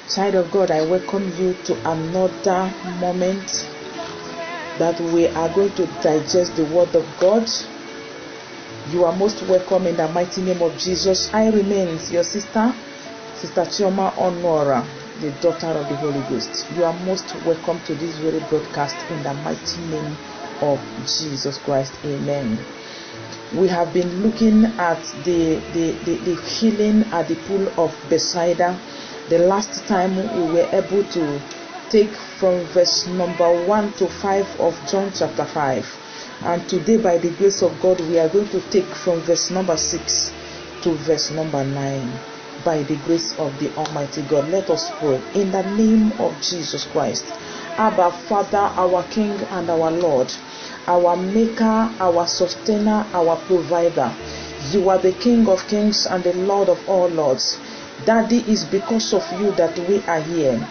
Child of God, I welcome you to another moment that we are going to digest the Word of God. You are most welcome in the mighty name of Jesus. I remain your sister, Sister Chioma Onora, the daughter of the Holy Ghost. You are most welcome to this very broadcast in the mighty name of Jesus Christ. Amen. We have been looking at the healing at the pool of Bethesda. The last time we were able to take from verse number 1 to 5 of John chapter 5. And today, by the grace of God, we are going to take from verse number 6 to verse number 9. By the grace of the Almighty God, let us pray. In the name of Jesus Christ. Abba, Father, our King and our Lord, our Maker, our Sustainer, our Provider. You are the King of Kings and the Lord of all Lords. Daddy, is because of you that we are here.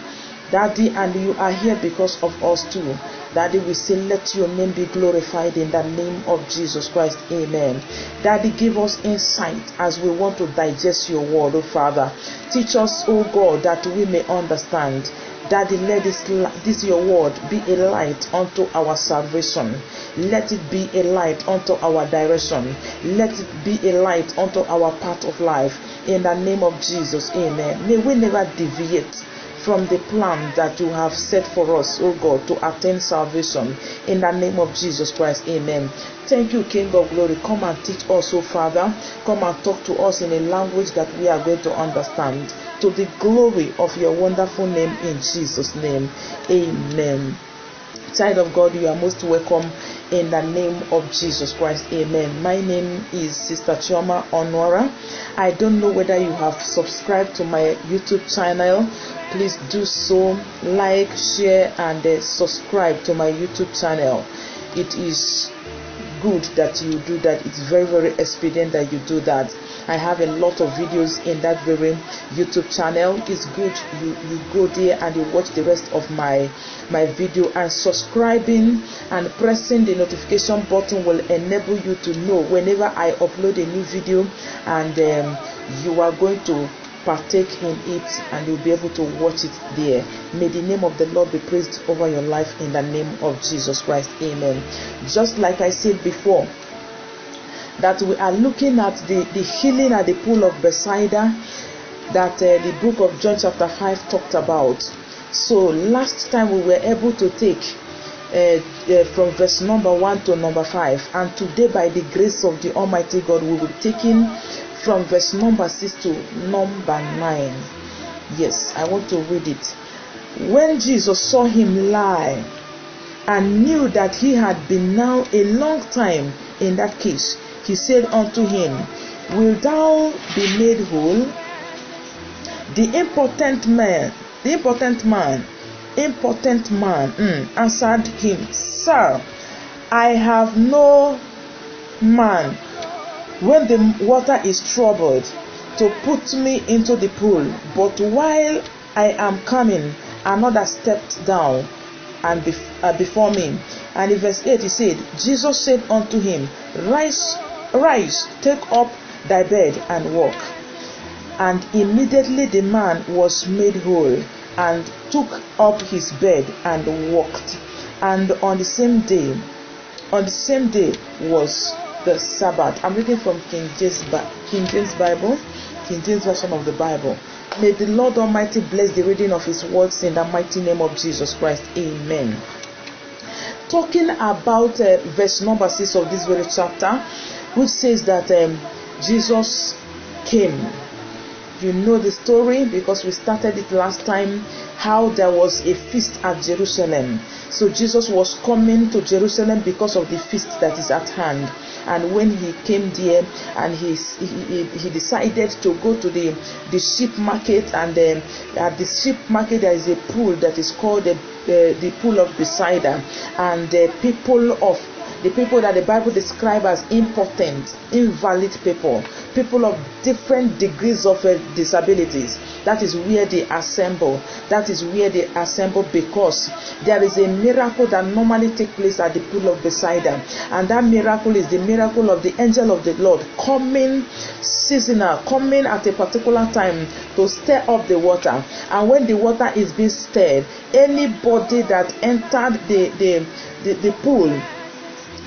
Daddy, and you are here because of us too. Daddy, we say, let your name be glorified in the name of Jesus Christ. Amen. Daddy, give us insight as we want to digest your word, oh Father. Teach us, oh God, that we may understand. Daddy, let this your word be a light unto our salvation. Let it be a light unto our direction. Let it be a light unto our path of life. In the name of Jesus, amen. May we never deviate from the plan that you have set for us, oh God, to attain salvation. In the name of Jesus Christ, amen. Thank you, King of Glory. Come and teach us, oh Father. Come and talk to us in a language that we are going to understand. To the glory of your wonderful name, in Jesus' name, amen. Child of God, you are most welcome in the name of Jesus Christ, amen. My name is Sister Chioma Onora. I don't know whether you have subscribed to my YouTube channel. Please do so. Like, share, and subscribe to my YouTube channel. It is good that you do that. It's very, very expedient that you do that. I have a lot of videos in that very YouTube channel. It's good you go there and you watch the rest of my video, and subscribing and pressing the notification button will enable you to know whenever I upload a new video, and you are going to partake in it and you'll be able to watch it there. May the name of the Lord be praised over your life in the name of Jesus Christ, amen. Just like I said before, that we are looking at the healing at the pool of Bethesda that the book of John chapter 5 talked about. So last time we were able to take from verse number 1 to number 5, and today by the grace of the Almighty God we will be taking from verse number 6 to number 9. Yes, I want to read it. When Jesus saw him lie and knew that he had been now a long time in that case, he said unto him, Wilt thou be made whole? The impotent man answered him, Sir, I have no man when the water is troubled to put me into the pool, but while I am coming, another stepped down and before me. And in verse 8 he said, Jesus said unto him, Rise, take up thy bed and walk. And immediately the man was made whole, and took up his bed and walked. And on the same day was the Sabbath. I'm reading from King James Bible, King James version of the Bible. May the Lord Almighty bless the reading of his words in the mighty name of Jesus Christ, amen. Talking about verse number 6 of this very chapter, which says that Jesus came. You know the story because we started it last time, how there was a feast at Jerusalem. So Jesus was coming to Jerusalem because of the feast that is at hand. And when he came there, and he decided to go to the sheep market, and at the sheep market there is a pool that is called the pool of Bethesda, and the people of the people that the Bible describes as impotent, invalid people, people of different degrees of disabilities. That is where they assemble. That is where they assemble, because there is a miracle that normally takes place at the pool of Bethesda, and that miracle is the miracle of the angel of the Lord coming seasonal, coming at a particular time to stir up the water. And when the water is being stirred, anybody that entered the pool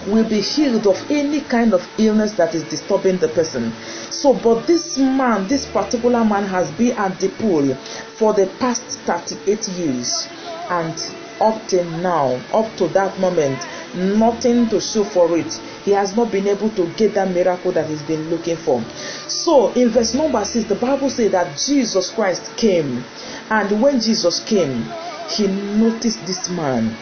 will be healed of any kind of illness that is disturbing the person. So, but this man, this particular man, has been at the pool for the past 38 years, and up till now, up to that moment, nothing to show for it. He has not been able to get that miracle that he's been looking for. So in verse number 6, the Bible says that Jesus Christ came, and when Jesus came, he noticed this man.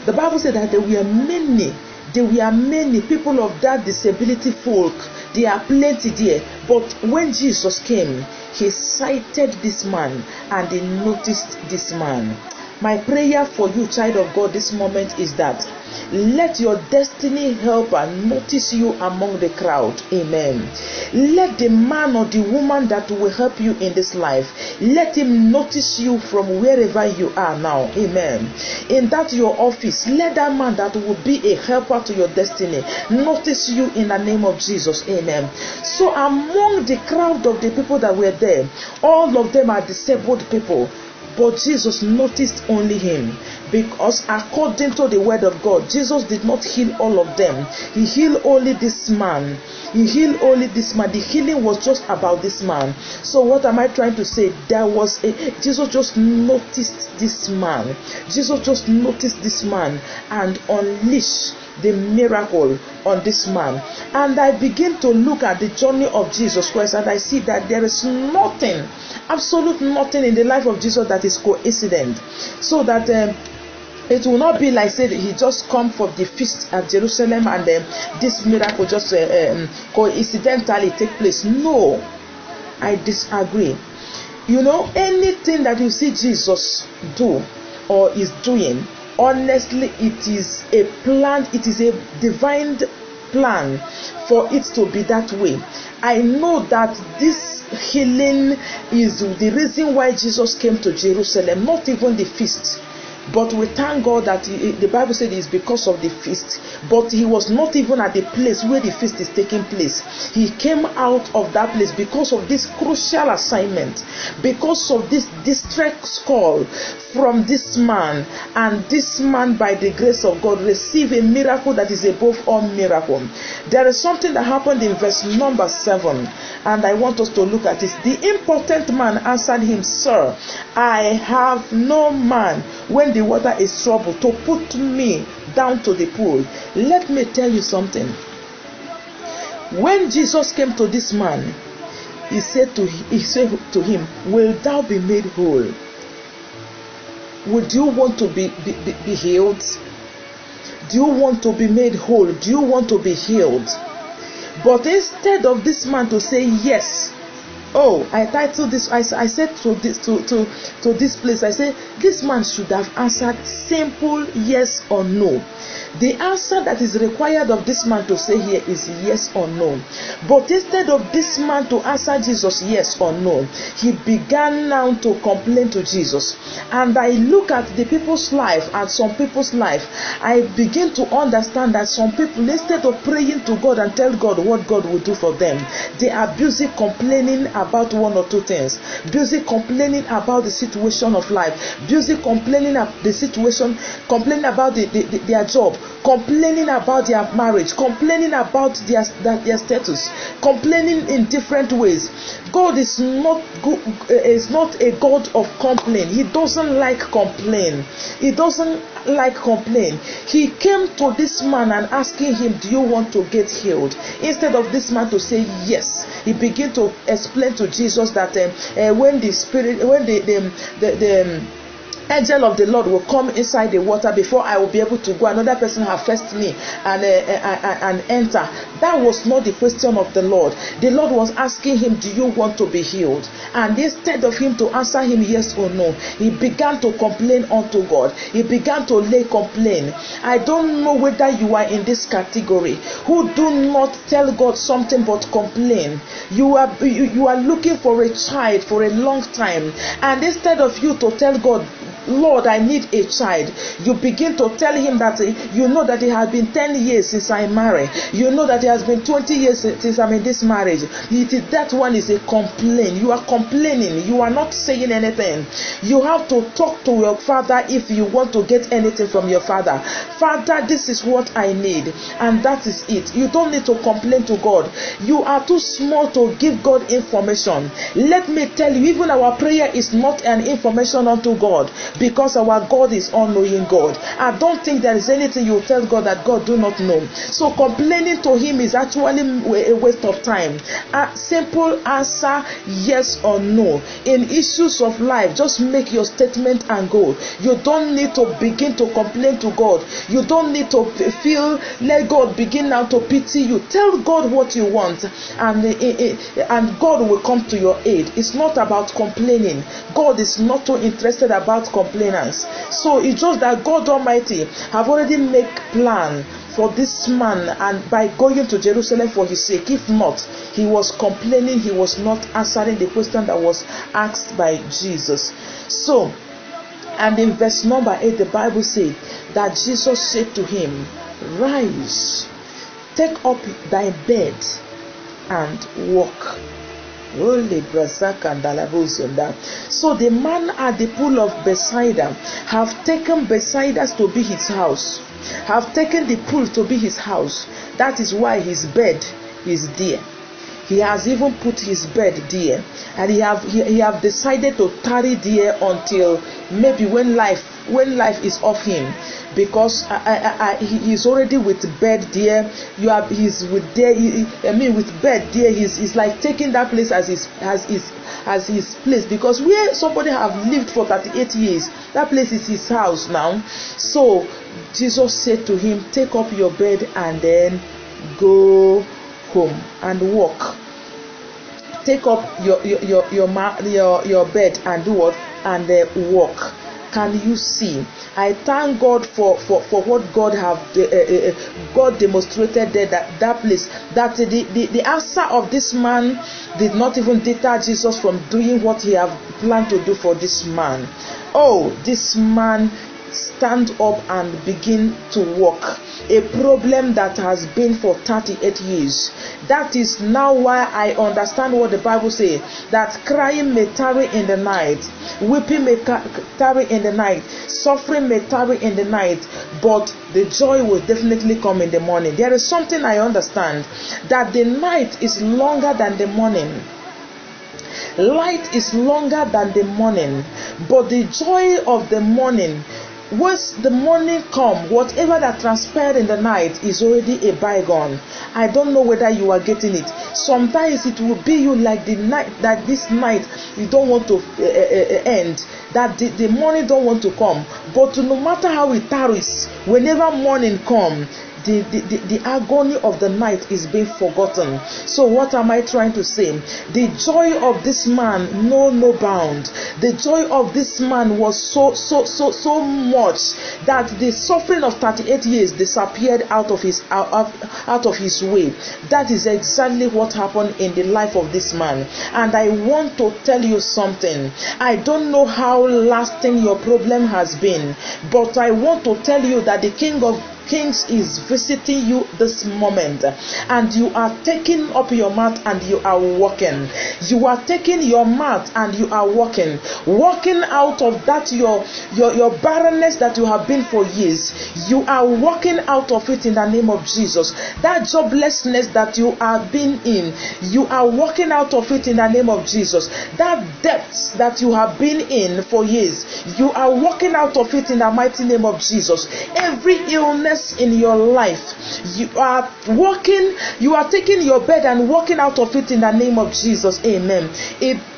The Bible said that there were many people of that disability folk. There are plenty there, but when Jesus came, he sighted this man and he noticed this man. My prayer for you, child of God, this moment is that let your destiny helper notice you among the crowd. Amen. Let the man or the woman that will help you in this life, let him notice you from wherever you are now. Amen. In that your office, let that man that will be a helper to your destiny notice you in the name of Jesus. Amen. So among the crowd of the people that were there, all of them are disabled people. But Jesus noticed only him, because according to the word of God, Jesus did not heal all of them. He healed only this man. He healed only this man. The healing was just about this man. So what am I trying to say? Jesus just noticed this man. Jesus just noticed this man and unleashed the miracle on this man. And I begin to look at the journey of Jesus Christ, and I see that there is nothing, absolute nothing in the life of Jesus that is coincident. So that it will not be like, say, he just come for the feast at Jerusalem and this miracle just coincidentally take place. No, I disagree. You know, anything that you see Jesus do or is doing, honestly, it is a plan, it is a divine plan for it to be that way. I know that this healing is the reason why Jesus came to Jerusalem, not even the feast. But we thank God that the Bible said it's because of the feast. But he was not even at the place where the feast is taking place. He came out of that place because of this crucial assignment, because of this distress call from this man. And this man, by the grace of God, received a miracle that is above all miracle. There is something that happened in verse number 7, and I want us to look at it. The impotent man answered him, "Sir, I have no man when the water is troubled to put me down to the pool." Let me tell you something. When Jesus came to this man, he said to him, "Will thou be made whole?" Would you want to be healed? Do you want to be made whole? Do you want to be healed? But instead of this man to say yes, I titled this. I said to this place, I said this man should have answered simple yes or no. The answer that is required of this man to say here is yes or no. But instead of this man to answer Jesus yes or no, he began now to complain to Jesus. And I look at the people's life and some people's life, I begin to understand that some people, instead of praying to God and tell God what God will do for them, they are busy complaining about one or two things, busy complaining about the situation of life, busy complaining about the situation, complaining about their job, complaining about their marriage, complaining about their status, complaining in different ways. God is not a God of complaint. He doesn't like complaint. He doesn't like complaint. He came to this man and asking him, "Do you want to get healed?" Instead of this man to say yes, he began to explain to Jesus that when the spirit, when angel of the Lord will come inside the water before I will be able to go. Another person have first me and enter. That was not the question of the Lord. The Lord was asking him, do you want to be healed? And instead of him to answer him yes or no, he began to complain unto God. He began to lay complaint. I don't know whether you are in this category who do not tell God something but complain. You are looking for a child for a long time, and instead of you to tell God, Lord, I need a child, you begin to tell him that you know that it has been 10 years since I married. You know that it has been 20 years since I'm in this marriage. That one is a complaint. You are complaining. You are not saying anything. You have to talk to your father if you want to get anything from your father. Father, this is what I need, and that is it. You don't need to complain to God. You are too small to give God information. Let me tell you, even our prayer is not an information unto God, because our God is all-knowing God. I don't think there is anything you tell God that God do not know. So complaining to him is actually a waste of time. A simple answer, yes or no. In issues of life, just make your statement and go. You don't need to begin to complain to God. You don't need to let God begin now to pity you. Tell God what you want, and God will come to your aid. It's not about complaining. God is not too interested about complainants. So it's just that God Almighty have already made plan for this man, and by going to Jerusalem for his sake. If not, he was complaining, he was not answering the question that was asked by Jesus. So, and in verse number 8, the Bible said that Jesus said to him, rise, take up thy bed and walk. So the man at the pool of Bethsaida have taken Bethsaida to be his house, have taken the pool to be his house. That is why his bed is there. He has even put his bed there, and he have decided to tarry there until maybe when life is off him, because he is already with bed there. He's with there. With bed there, he's like taking that place as his place, because where somebody have lived for 38 years, that place is his house now. So Jesus said to him, take up your bed and then go home and walk. Take up your bed and do what? And walk. Can you see? I thank God for what God have God demonstrated there, that place, that the answer of this man did not even deter Jesus from doing what he have planned to do for this man. Oh, this man stand up and begin to walk. A problem that has been for 38 years. That is now why I understand what the Bible says, that crying may tarry in the night, weeping may tarry in the night, suffering may tarry in the night, but the joy will definitely come in the morning. There is something I understand, that the night is longer than the morning. Light is longer than the morning, but the joy of the morning, once the morning come, whatever that transpired in the night is already a bygone. I don't know whether you are getting it. Sometimes it will be you like the night, that this night you don't want to end, that the morning don't want to come. But no matter how it tarries, whenever morning come, the agony of the night is being forgotten. So what am I trying to say? The joy of this man no bound. The joy of this man was so much that the suffering of 38 years disappeared out of his way. That is exactly what happened in the life of this man. And I want to tell you something. I don't know how lasting your problem has been, but I want to tell you that the King of Kings is visiting you this moment, and you are taking up your mat and you are walking. You are taking your mat and you are walking out of that your barrenness that you have been for years. You are walking out of it in the name of Jesus. That joblessness that you have been in, you are walking out of it in the name of Jesus. That depth that you have been in for years, you are walking out of it in the mighty name of Jesus. Every illness in your life, you are walking, you are taking your bed and walking out of it in the name of Jesus. Amen.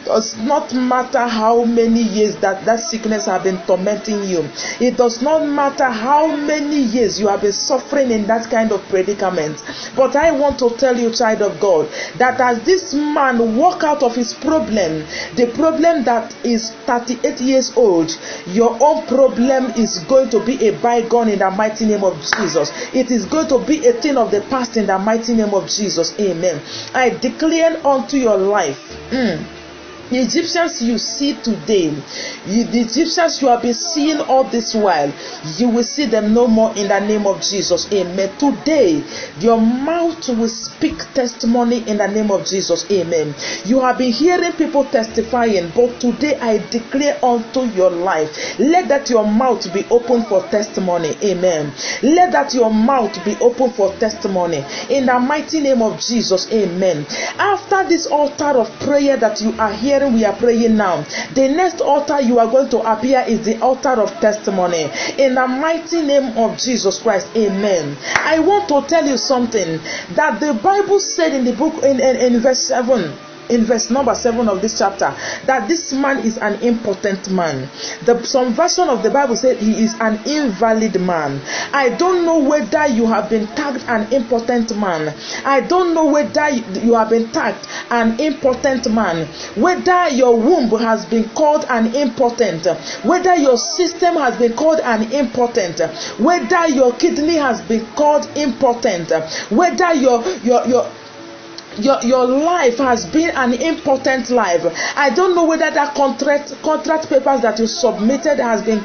does not matter how many years that sickness have been tormenting you. It does not matter how many years you have been suffering in that kind of predicament. But I want to tell you, child of God, that as this man walk out of his problem, the problem that is 38 years old, your own problem is going to be a bygone in the mighty name of Jesus. It is going to be a thing of the past in the mighty name of Jesus. Amen. I declare unto your life, the Egyptians you see today, the Egyptians you have been seeing all this while, you will see them no more in the name of Jesus. Amen. Today, your mouth will speak testimony in the name of Jesus. Amen. You have been hearing people testifying, but today I declare unto your life, let that your mouth be open for testimony. Amen. Let that your mouth be open for testimony in the mighty name of Jesus. Amen. After this altar of prayer that you are hearing, we are praying now, the next altar you are going to appear is the altar of testimony in the mighty name of Jesus Christ. Amen. I want to tell you something that the Bible said in the book in verse 7. In verse number 7 of this chapter, that this man is an impotent man. Some version of the Bible said he is an invalid man. I don't know whether you have been tagged an impotent man. I don't know whether you have been tagged an impotent man. Whether your womb has been called an impotent. Whether your system has been called an impotent. Whether your kidney has been called impotent. Whether your life has been an important life. I don't know whether that contract papers that you submitted has been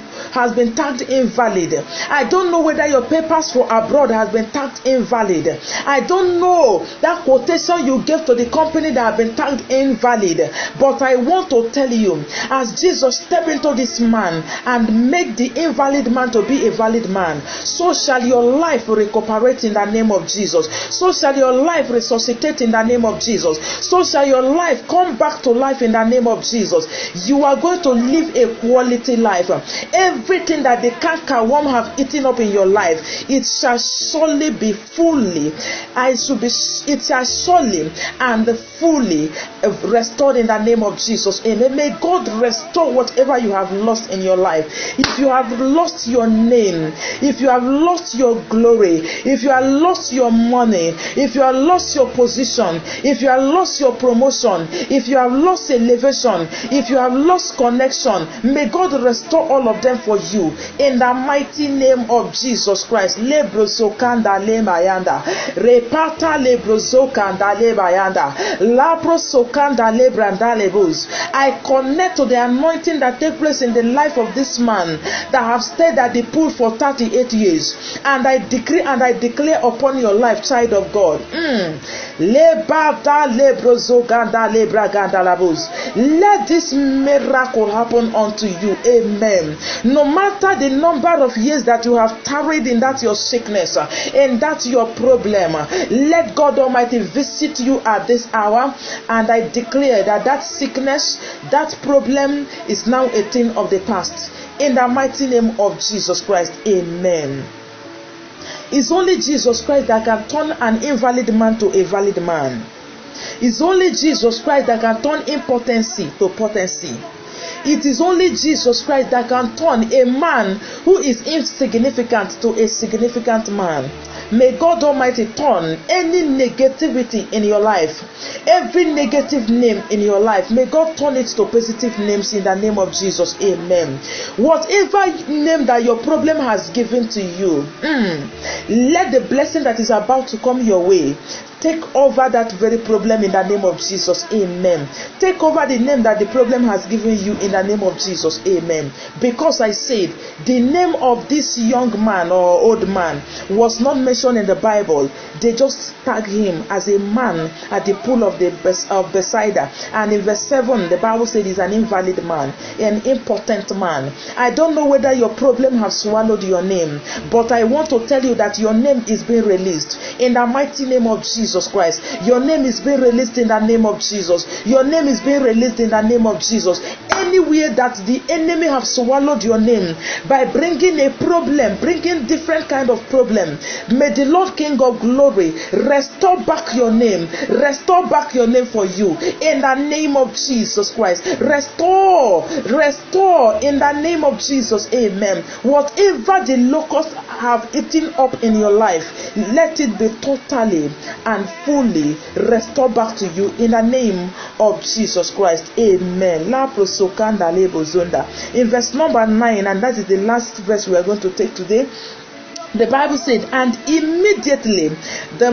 tagged invalid. I don't know whether your papers for abroad has been tagged invalid. I don't know that quotation you gave to the company that have been tagged invalid. But I want to tell you, as Jesus stepped into this man and make the invalid man to be a valid man, so shall your life recuperate in the name of Jesus. So shall your life resuscitate in the name of Jesus. So shall your life come back to life in the name of Jesus. You are going to live a quality life. Everything that the cankerworm have eaten up in your life, it shall surely be it shall surely and fully restored in the name of Jesus. Amen. May God restore whatever you have lost in your life. If you have lost your name, if you have lost your glory, if you have lost your money, if you have lost your position, if you have lost your promotion, if you have lost elevation, if you have lost connection, may God restore all of them for you in the mighty name of Jesus Christ. Lebrosokanda lemayanda, repata lebrosokanda lebayanda, labrosokanda lebranda lebos. I connect to the anointing that takes place in the life of this man that have stayed at the pool for 38 years, and I decree and I declare upon your life, child of God. Let this miracle happen unto you. Amen. No matter the number of years that you have tarried in that your sickness and that your problem, let God Almighty visit you at this hour, and I declare that sickness, that problem is now a thing of the past in the mighty name of Jesus Christ. Amen. It's only Jesus Christ that can turn an invalid man to a valid man. It's only Jesus Christ that can turn impotency to potency. It is only Jesus Christ that can turn a man who is insignificant to a significant man. May God Almighty turn any negativity in your life, every negative name in your life, may God turn it to positive names in the name of Jesus. Amen. Whatever name that your problem has given to you, let the blessing that is about to come your way take over that very problem in the name of Jesus. Amen. Take over the name that the problem has given you in the name of Jesus. Amen. Because I said the name of this young man or old man was not mentioned in the Bible. They just tagged him as a man at the pool of Bethesda. And in verse 7, the Bible said he's an invalid man, an impotent man. I don't know whether your problem has swallowed your name, but I want to tell you that your name is being released in the mighty name of Jesus Christ. Your name is being released in the name of Jesus. Your name is being released in the name of Jesus. Any anywhere that the enemy have swallowed your name by bringing a problem, bringing different kind of problem, may the Lord King of Glory restore back your name, restore back your name for you in the name of Jesus Christ. Restore in the name of Jesus. Amen. Whatever the locusts have eaten up in your life, let it be totally and fully restored back to you in the name of Jesus Christ. Amen. In verse number 9, and that is the last verse we are going to take today, the Bible said, and immediately the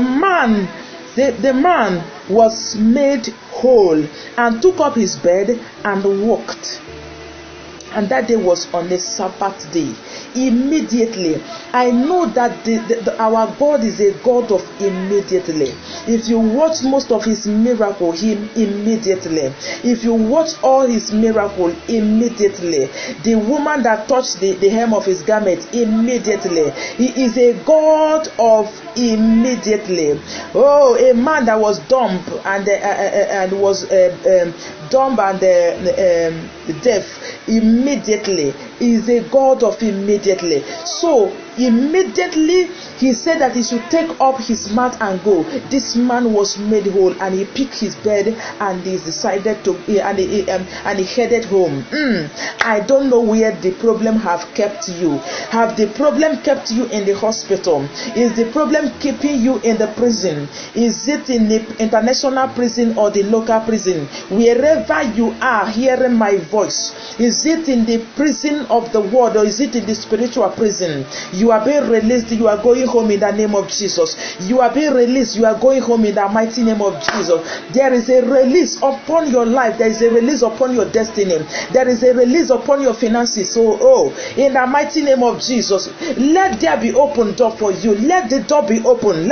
man was made whole and took up his bed and walked. And that day was on a Sabbath day. Immediately. I know that our God is a God of immediately. If you watch most of his miracle, him immediately. If you watch all his miracle, immediately. The woman that touched the hem of his garment, immediately. He is a God of immediately. Oh, a man that was dumb and was dumb and deaf, immediately is a God of immediately. So immediately he said that he should take up his mat and go. This man was made whole, and he picked his bed and he decided to and he headed home. I don't know where the problem have kept you. Have the problem kept you in the hospital? Is the problem keeping you in the prison? Is it in the international prison or the local prison? Wherever you are hearing my voice, is it in the prison of the world or is it in the spiritual prison? You are being released. You are going home in the name of Jesus. You are being released. You are going home in the mighty name of Jesus. There is a release upon your life. There is a release upon your destiny. There is a release upon your finances. So, in the mighty name of Jesus, let there be open door for you. Let the door be open.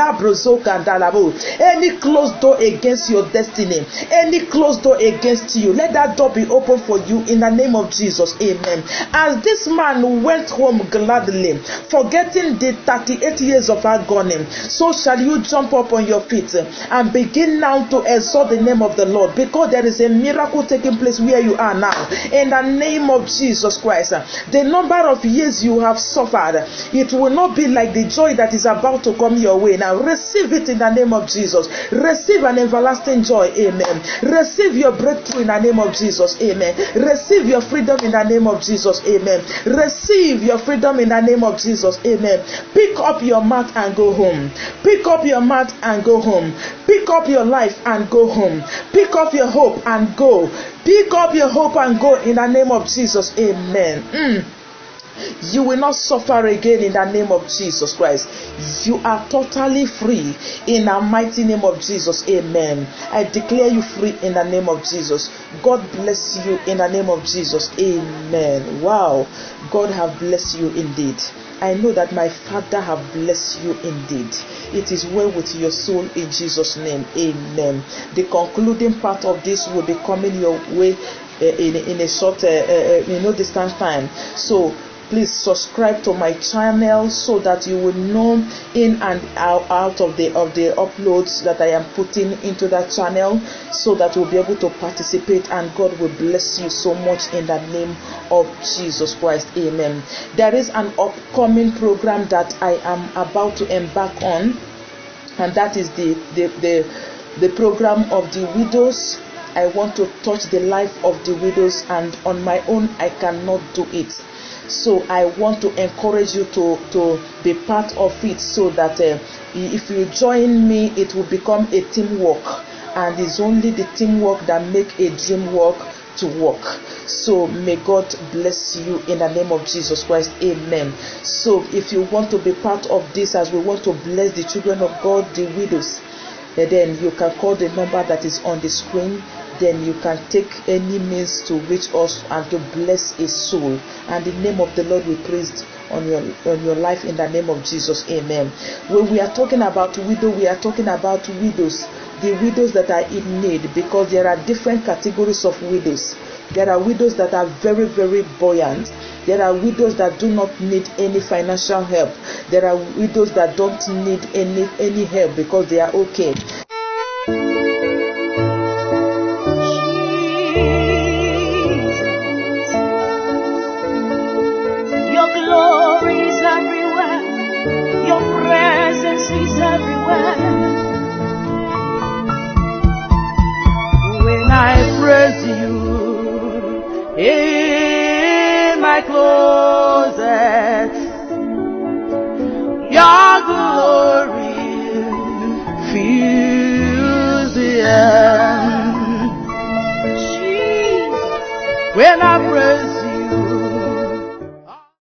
Any closed door against your destiny, any closed door against you, let that door be open for you in the name of Jesus. Amen. As this man went home gladly, forgetting the 38 years of agony, so shall you jump up on your feet and begin now to exalt the name of the Lord, because there is a miracle taking place where you are now in the name of Jesus Christ. The number of years you have suffered, it will not be like the joy that is about to come your way. Now receive it in the name of Jesus. Receive an everlasting joy. Amen. Receive your breakthrough in the name of Jesus. Amen. Receive your freedom in the name of Jesus. Amen. Receive your freedom in the name of Jesus. Amen. Pick up your mat and go home. Pick up your mat and go home. Pick up your life and go home. Pick up your hope and go. Pick up your hope and go in the name of Jesus. Amen. You will not suffer again in the name of Jesus Christ. You are totally free in the mighty name of Jesus. Amen. I declare you free in the name of Jesus. God bless you in the name of Jesus. Amen. Wow. God have blessed you indeed. I know that my Father have blessed you indeed. It is well with your soul in Jesus' name. Amen. The concluding part of this will be coming your way in a short, distance time. So please subscribe to my channel so that you will know in and out of the uploads that I am putting into that channel, so that you'll be able to participate, and God will bless you so much in the name of Jesus Christ. Amen. There is an upcoming program that I am about to embark on, and that is the program of the widows. I want to touch the life of the widows, and on my own I cannot do it. So I want to encourage you to be part of it, so that if you join me, it will become a teamwork, and it's only the teamwork that make a dream work to work. So may God bless you in the name of Jesus Christ. Amen. So if you want to be part of this, as we want to bless the children of God, the widows, then you can call the number that is on the screen. Then you can take any means to reach us and to bless a soul, and the name of the Lord will praise on your life in the name of Jesus. Amen. When we are talking about widow, we are talking about widows, the widows that are in need, because there are different categories of widows. There are widows that are very, very buoyant. There are widows that do not need any financial help. There are widows that don't need any help because they are okay. like Lord.